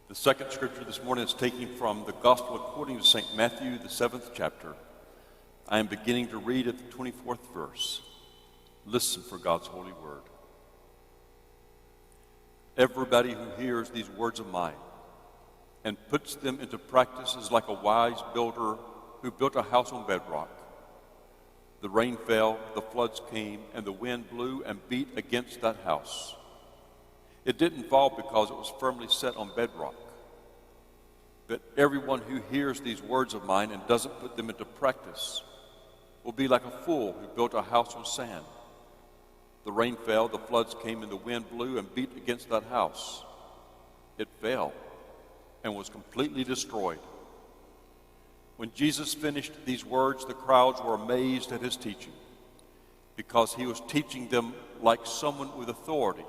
The second scripture this morning is taken from the Gospel according to St. Matthew, the 7th chapter. I am beginning to read at the 24th verse. Listen for God's holy word. Everybody who hears these words of mine and puts them into practice is like a wise builder who built a house on bedrock. The rain fell, the floods came, and the wind blew and beat against that house. It didn't fall because it was firmly set on bedrock. But everyone who hears these words of mine and doesn't put them into practice will be like a fool who built a house on sand. The rain fell, the floods came, and the wind blew and beat against that house. It fell and was completely destroyed. When Jesus finished these words, the crowds were amazed at his teaching, because he was teaching them like someone with authority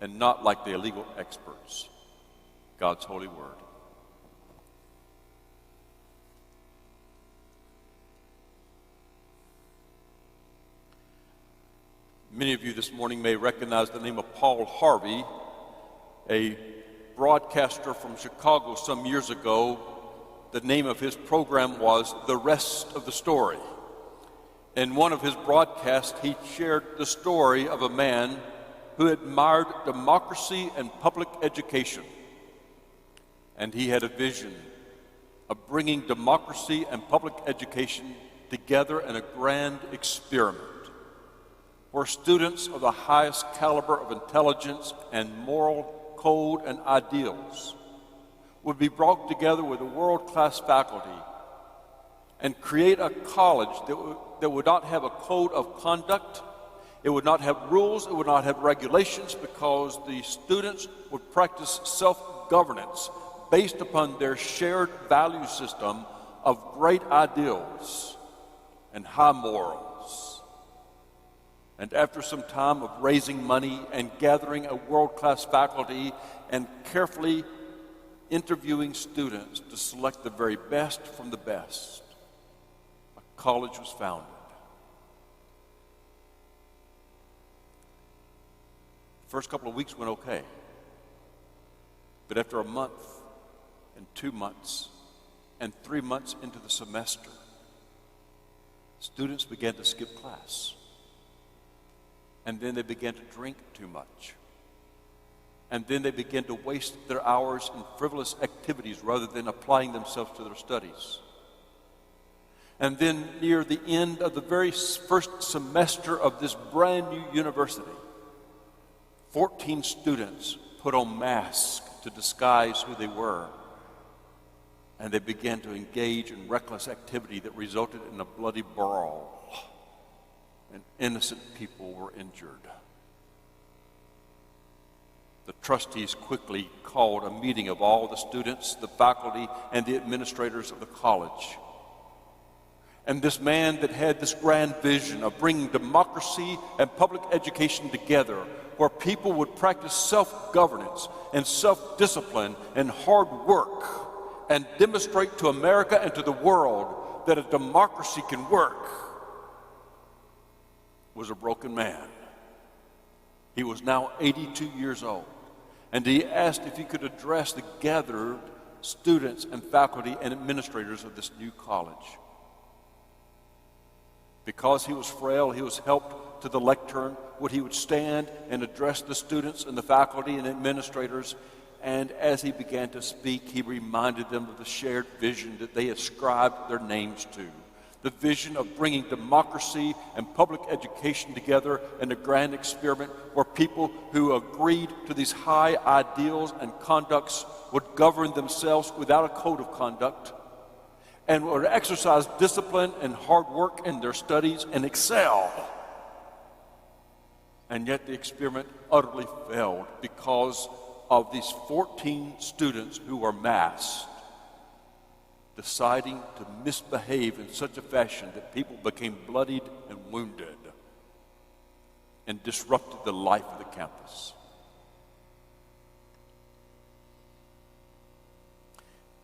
and not like the illegal experts. God's holy word. Many of you this morning may recognize the name of Paul Harvey, a broadcaster from Chicago some years ago. The name of his program was The Rest of the Story. In one of his broadcasts, he shared the story of a man who admired democracy and public education. And he had a vision of bringing democracy and public education together in a grand experiment, where students of the highest caliber of intelligence and moral code and ideals would be brought together with a world-class faculty and create a college that would not have a code of conduct. It would not have rules, it would not have regulations, because the students would practice self-governance based upon their shared value system of great ideals and high morals. And after some time of raising money and gathering a world-class faculty and carefully interviewing students to select the very best from the best, a college was founded. The first couple of weeks went okay. But after a month and 2 months and 3 months into the semester, students began to skip class. And then they began to drink too much. And then they began to waste their hours in frivolous activities rather than applying themselves to their studies. And then near the end of the very first semester of this brand new university, 14 students put on masks to disguise who they were. And they began to engage in reckless activity that resulted in a bloody brawl. And innocent people were injured. The trustees quickly called a meeting of all the students, the faculty, and the administrators of the college. And this man that had this grand vision of bringing democracy and public education together, where people would practice self-governance and self-discipline and hard work, and demonstrate to America and to the world that a democracy can work, was a broken man. He was now 82 years old, and he asked if he could address the gathered students and faculty and administrators of this new college. Because he was frail, he was helped to the lectern, where he would stand and address the students and the faculty and administrators. And as he began to speak, he reminded them of the shared vision that they ascribed their names to. The vision of bringing democracy and public education together in a grand experiment where people who agreed to these high ideals and conducts would govern themselves without a code of conduct and would exercise discipline and hard work in their studies and excel. And yet the experiment utterly failed because of these 14 students who were masked, deciding to misbehave in such a fashion that people became bloodied and wounded and disrupted the life of the campus.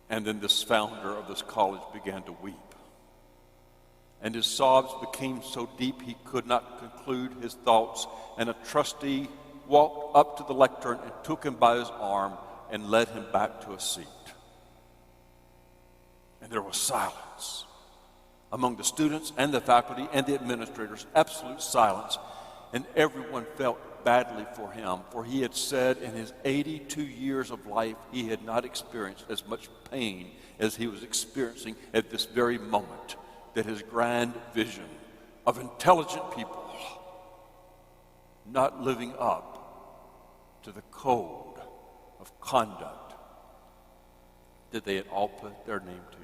And then this founder of this college began to weep. And his sobs became so deep he could not conclude his thoughts. And a trustee walked up to the lectern and took him by his arm and led him back to a seat. And there was silence among the students and the faculty and the administrators, absolute silence. And everyone felt badly for him, for he had said in his 82 years of life he had not experienced as much pain as he was experiencing at this very moment, that his grand vision of intelligent people not living up to the code of conduct that they had all put their name to.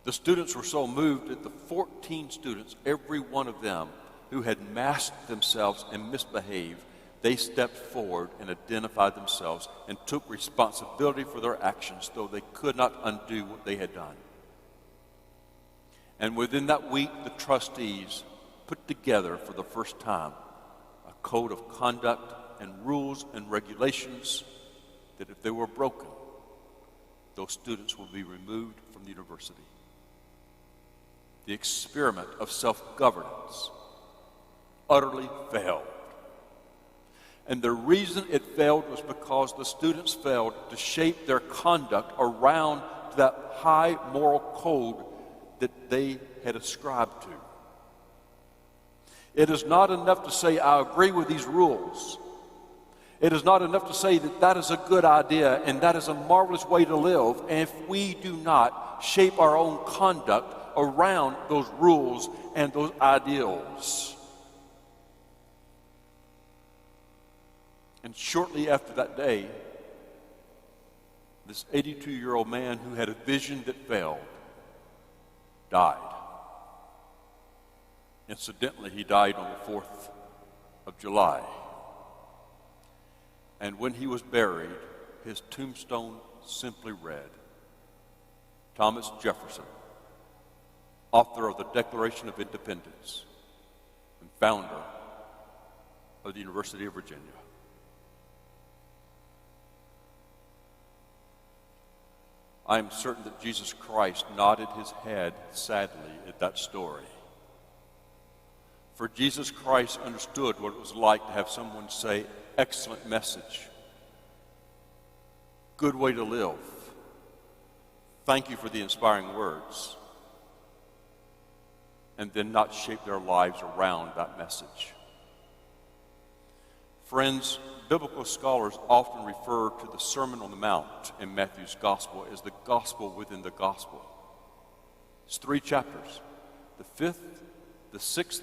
The students were so moved that the 14 students, every one of them who had masked themselves and misbehaved, they stepped forward and identified themselves and took responsibility for their actions, though they could not undo what they had done. And within that week, the trustees put together for the first time a code of conduct and rules and regulations that if they were broken, those students would be removed from the university. The experiment of self-governance utterly failed. And the reason it failed was because the students failed to shape their conduct around that high moral code that they had ascribed to. It is not enough to say, I agree with these rules. It is not enough to say that that is a good idea and that is a marvelous way to live. And if we do not shape our own conduct around those rules and those ideals. And shortly after that day, this 82-year-old man who had a vision that failed died. Incidentally, he died on the 4th of July. And when he was buried, his tombstone simply read, Thomas Jefferson, author of the Declaration of Independence and founder of the University of Virginia. I am certain that Jesus Christ nodded his head sadly at that story. For Jesus Christ understood what it was like to have someone say, excellent message, good way to live, thank you for the inspiring words, and then not shape their lives around that message. Friends, biblical scholars often refer to the Sermon on the Mount in Matthew's Gospel as the gospel within the gospel. It's 3 chapters. The 5th, the 6th,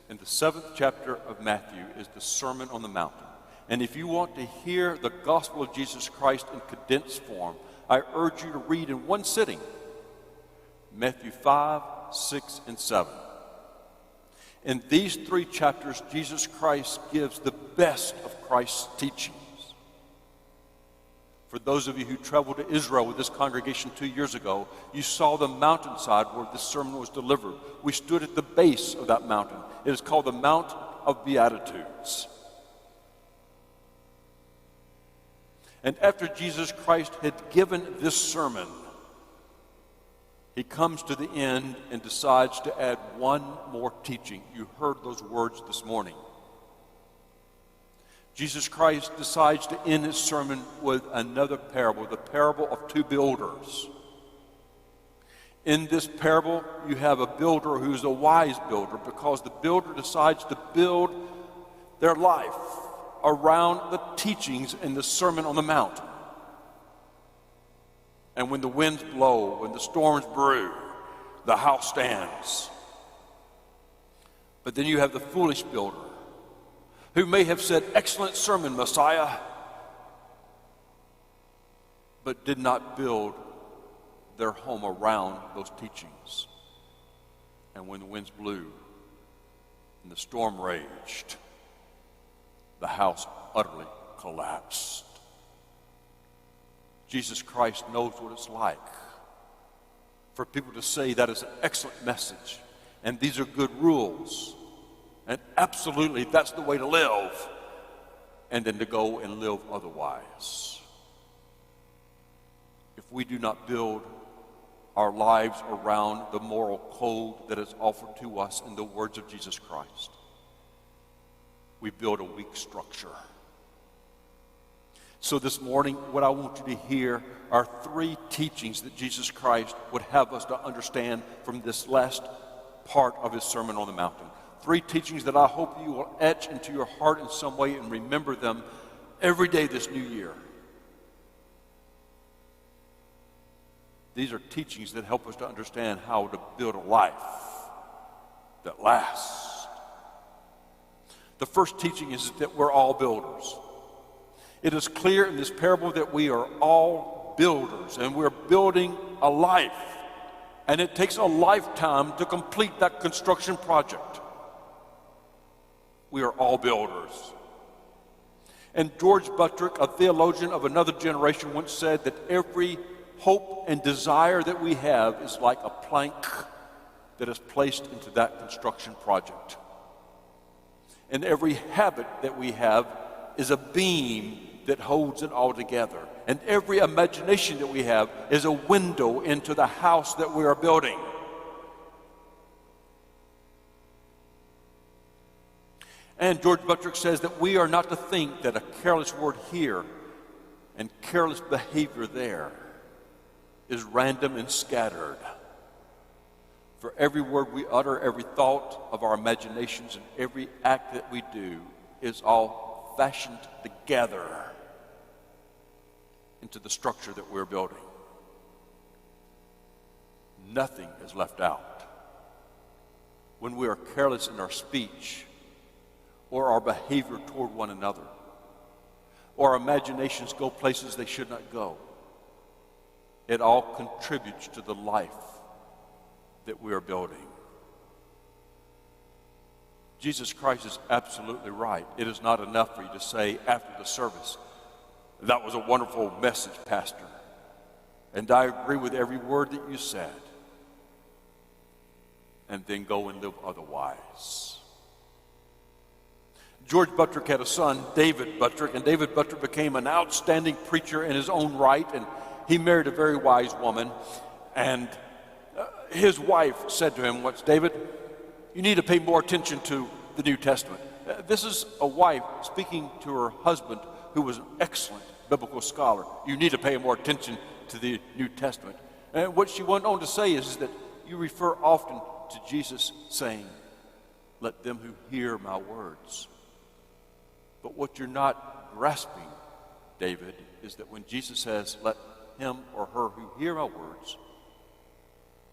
and the 7th chapter of Matthew is the Sermon on the Mountain. And if you want to hear the gospel of Jesus Christ in condensed form, I urge you to read in one sitting Matthew 5, 6, and 7. In these 3 chapters, Jesus Christ gives the best of Christ's teachings. For those of you who traveled to Israel with this congregation 2 years ago, you saw the mountainside where this sermon was delivered. We stood at the base of that mountain. It is called the Mount of Beatitudes. And after Jesus Christ had given this sermon, he comes to the end and decides to add one more teaching. You heard those words this morning. Jesus Christ decides to end his sermon with another parable, the parable of 2 builders. In this parable, you have a builder who's a wise builder because the builder decides to build their life around the teachings in the Sermon on the Mount. And when the winds blow, when the storms brew, the house stands. But then you have the foolish builder who may have said, excellent sermon, Messiah, but did not build their home around those teachings. And when the winds blew and the storm raged, the house utterly collapsed. Jesus Christ knows what it's like for people to say that is an excellent message and these are good rules and absolutely that's the way to live, and then to go and live otherwise. If we do not build our lives around the moral code that is offered to us in the words of Jesus Christ, we build a weak structure So this morning, what I want you to hear are three teachings that Jesus Christ would have us to understand from this last part of his Sermon on the Mountain. Three teachings that I hope you will etch into your heart in some way and remember them every day this new year. These are teachings that help us to understand how to build a life that lasts. The first teaching is that we're all builders. It is clear in this parable that we are all builders, and we're building a life. And it takes a lifetime to complete that construction project. We are all builders. And George Buttrick, a theologian of another generation, once said that every hope and desire that we have is like a plank that is placed into that construction project. And every habit that we have is a beam that holds it all together. And every imagination that we have is a window into the house that we are building. And George Buttrick says that we are not to think that a careless word here and careless behavior there is random and scattered. For every word we utter, every thought of our imaginations, and every act that we do is all fashioned together into the structure that we're building. Nothing is left out. When we are careless in our speech or our behavior toward one another, or our imaginations go places they should not go, it all contributes to the life that we are building. Jesus Christ is absolutely right. It is not enough for you to say after the service, "That was a wonderful message, Pastor, and I agree with every word that you said," and then go and live otherwise. George Buttrick had a son, David Buttrick, and David Buttrick became an outstanding preacher in his own right, and he married a very wise woman. And his wife said to him once, "David, you need to pay more attention to the New Testament." This is a wife speaking to her husband, who was an excellent biblical scholar. "You need to pay more attention to the New Testament." And what she went on to say is that you refer often to Jesus saying, "Let them who hear my words." But what you're not grasping, David, is that when Jesus says, "Let him or her who hear my words,"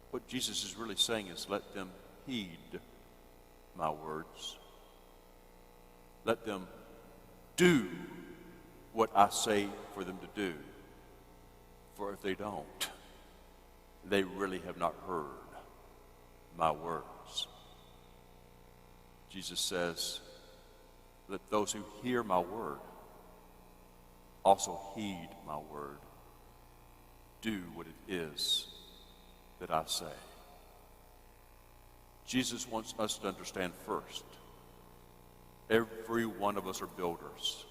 what Jesus is really saying is, "Let them heed my words. Let them do what I say for them to do. For if they don't, they really have not heard my words." Jesus says, "Let those who hear my word also heed my word. Do what it is that I say." Jesus wants us to understand first, every one of us are builders.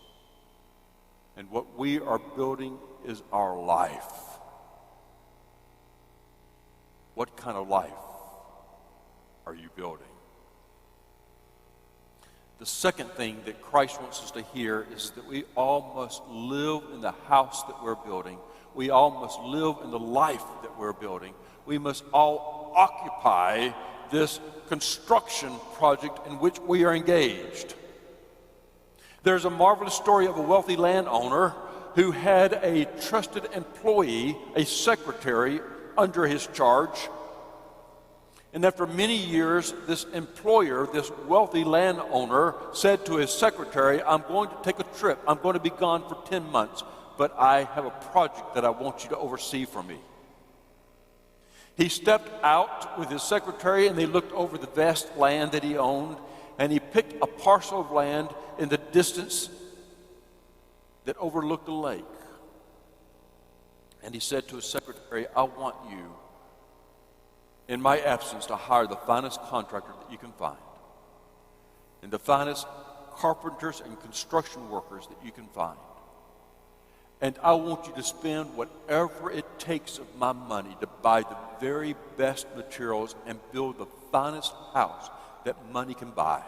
And what we are building is our life. What kind of life are you building? The second thing that Christ wants us to hear is that we all must live in the house that we're building. We all must live in the life that we're building. We must all occupy this construction project in which we are engaged. There's a marvelous story of a wealthy landowner who had a trusted employee, a secretary, under his charge. And after many years, this employer, this wealthy landowner, said to his secretary, "I'm going to take a trip. I'm going to be gone for 10 months, but I have a project that I want you to oversee for me." He stepped out with his secretary, and they looked over the vast land that he owned, and he picked a parcel of land in the distance that overlooked a lake. And he said to his secretary, "I want you, in my absence, to hire the finest contractor that you can find, and the finest carpenters and construction workers that you can find. And I want you to spend whatever it takes of my money to buy the very best materials and build the finest house that money can buy."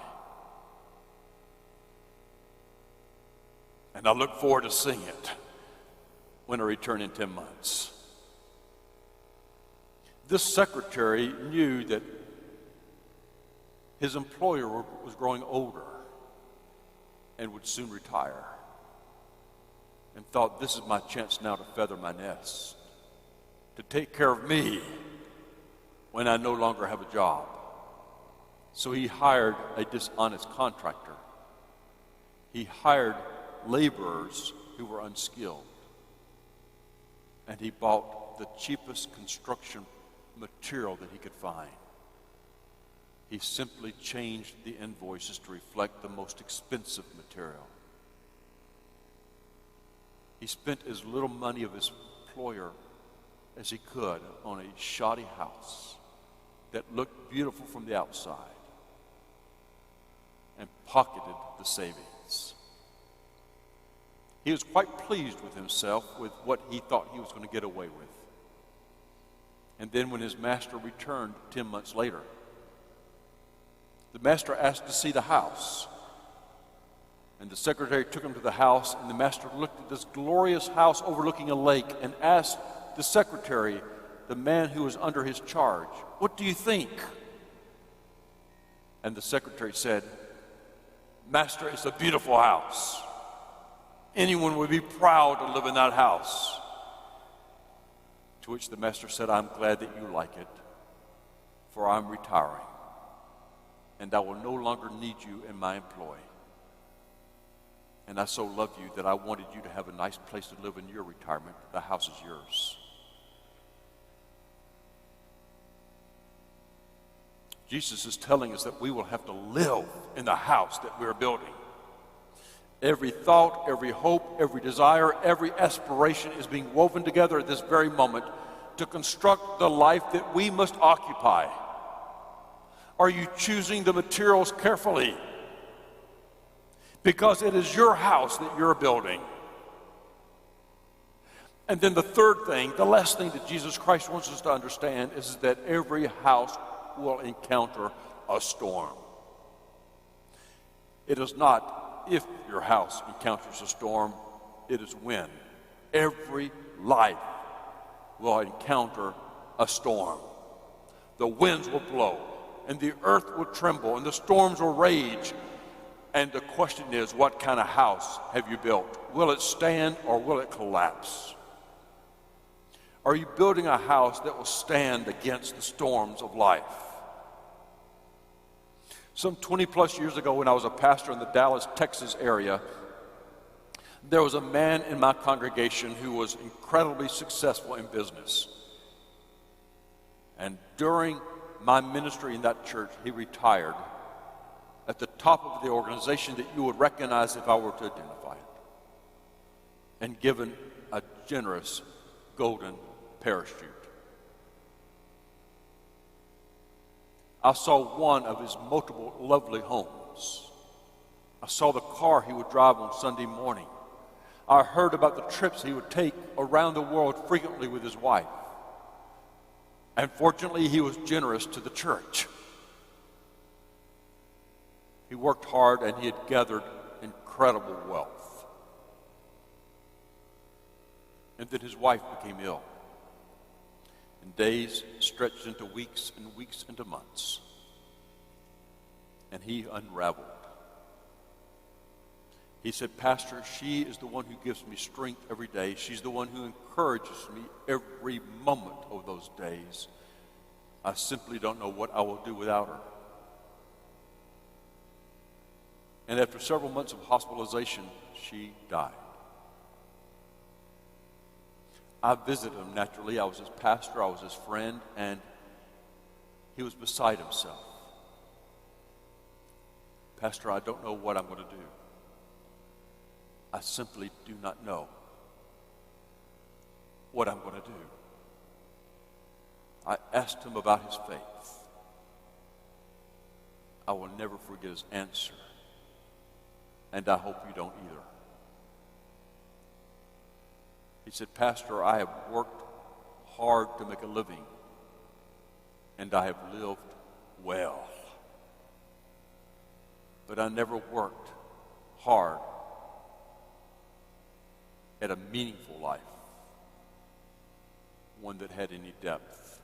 And I look forward to seeing it when I return in 10 months. This secretary knew that his employer was growing older and would soon retire, and thought, this is my chance now to feather my nest, to take care of me when I no longer have a job. So he hired a dishonest contractor. He hired laborers who were unskilled. And he bought the cheapest construction material that he could find. He simply changed the invoices to reflect the most expensive material. He spent as little money of his employer as he could on a shoddy house that looked beautiful from the outside, and pocketed the savings. He was quite pleased with himself with what he thought he was going to get away with. And then when his master returned 10 months later, the master asked to see the house. And the secretary took him to the house, and the master looked at this glorious house overlooking a lake and asked the secretary, the man who was under his charge, "What do you think?" And the secretary said, "Master, it's a beautiful house. Anyone would be proud to live in that house." To which the master said, "I'm glad that you like it, for I'm retiring, and I will no longer need you in my employ. And I so love you that I wanted you to have a nice place to live in your retirement. The house is yours." Jesus is telling us that we will have to live in the house that we're building. Every thought, every hope, every desire, every aspiration is being woven together at this very moment to construct the life that we must occupy. Are you choosing the materials carefully? Because it is your house that you're building. And then the third thing, the last thing that Jesus Christ wants us to understand is that every house will encounter a storm. It is not if your house encounters a storm, it is when. Every life will encounter a storm. The winds will blow, and the earth will tremble, and the storms will rage. And the question is, what kind of house have you built? Will it stand or will it collapse? Are you building a house that will stand against the storms of life? Some 20 plus years ago, when I was a pastor in the Dallas, Texas area, there was a man in my congregation who was incredibly successful in business. And during my ministry in that church, he retired at the top of the organization that you would recognize if I were to identify it, and given a generous golden parachute. I saw one of his multiple lovely homes. I saw the car he would drive on Sunday morning. I heard about the trips he would take around the world frequently with his wife. And fortunately, he was generous to the church. He worked hard, and he had gathered incredible wealth. And then his wife became ill. And days stretched into weeks and weeks into months. And he unraveled. He said, "Pastor, she is the one who gives me strength every day. She's the one who encourages me every moment of those days. I simply don't know what I will do without her." And after several months of hospitalization, she died. I visited him naturally. I was his pastor, I was his friend, and he was beside himself. "Pastor, I don't know what I'm going to do. I simply do not know what I'm going to do." I asked him about his faith. I will never forget his answer, and I hope you don't either. He said, "Pastor, I have worked hard to make a living, and I have lived well. But I never worked hard at a meaningful life, one that had any depth.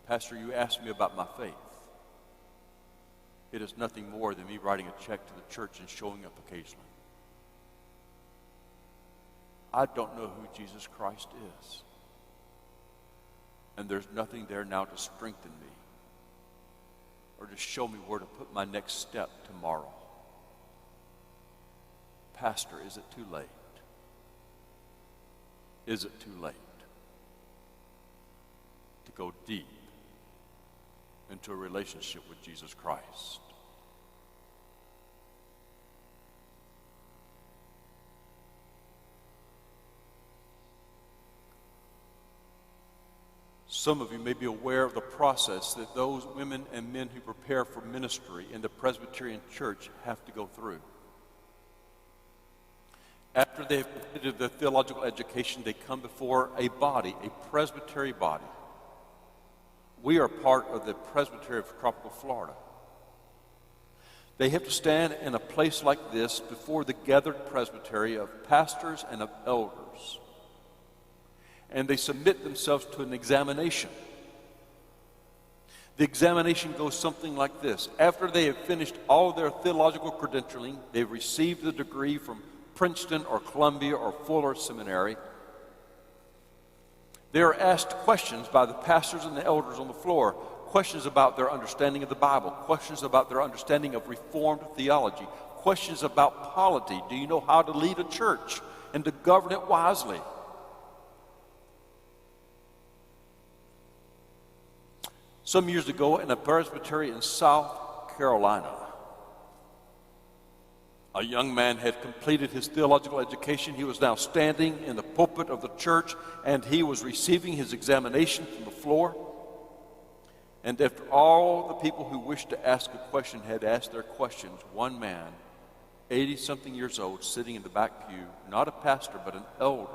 Pastor, you asked me about my faith. It is nothing more than me writing a check to the church and showing up occasionally. I don't know who Jesus Christ is. And there's nothing there now to strengthen me or to show me where to put my next step tomorrow. Pastor, is it too late? Is it too late to go deep into a relationship with Jesus Christ? Some of you may be aware of the process that those women and men who prepare for ministry in the Presbyterian Church have to go through. After they have completed their theological education, they come before a body, a presbytery body. We are part of the Presbytery of Tropical Florida. They have to stand in a place like this before the gathered presbytery of pastors and of elders. And they submit themselves to an examination. The examination goes something like this. After they have finished all of their theological credentialing, they've received the degree from Princeton or Columbia or Fuller Seminary, they are asked questions by the pastors and the elders on the floor, questions about their understanding of the Bible, questions about their understanding of Reformed theology, questions about polity. Do you know how to lead a church and to govern it wisely? Some years ago in a presbytery in South Carolina, a young man had completed his theological education. He was now standing in the pulpit of the church, and he was receiving his examination from the floor. And after all the people who wished to ask a question had asked their questions, one man, 80-something years old, sitting in the back pew, not a pastor but an elder,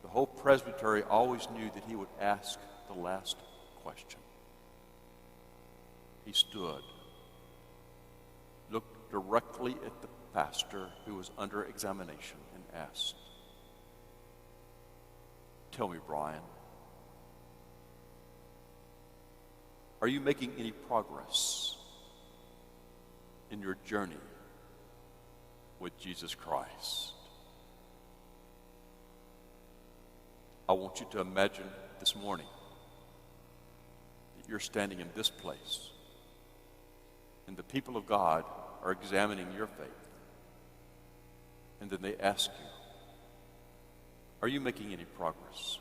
the whole presbytery always knew that he would ask the last question. He stood, looked directly at the pastor who was under examination and asked, "Tell me, Brian, are you making any progress in your journey with Jesus Christ?" I want you to imagine this morning that you're standing in this place and the people of God are examining your faith. And then they ask you, are you making any progress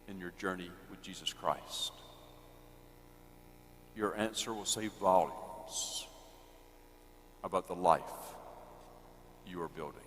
in your journey with Jesus Christ? Your answer will say volumes about the life you are building.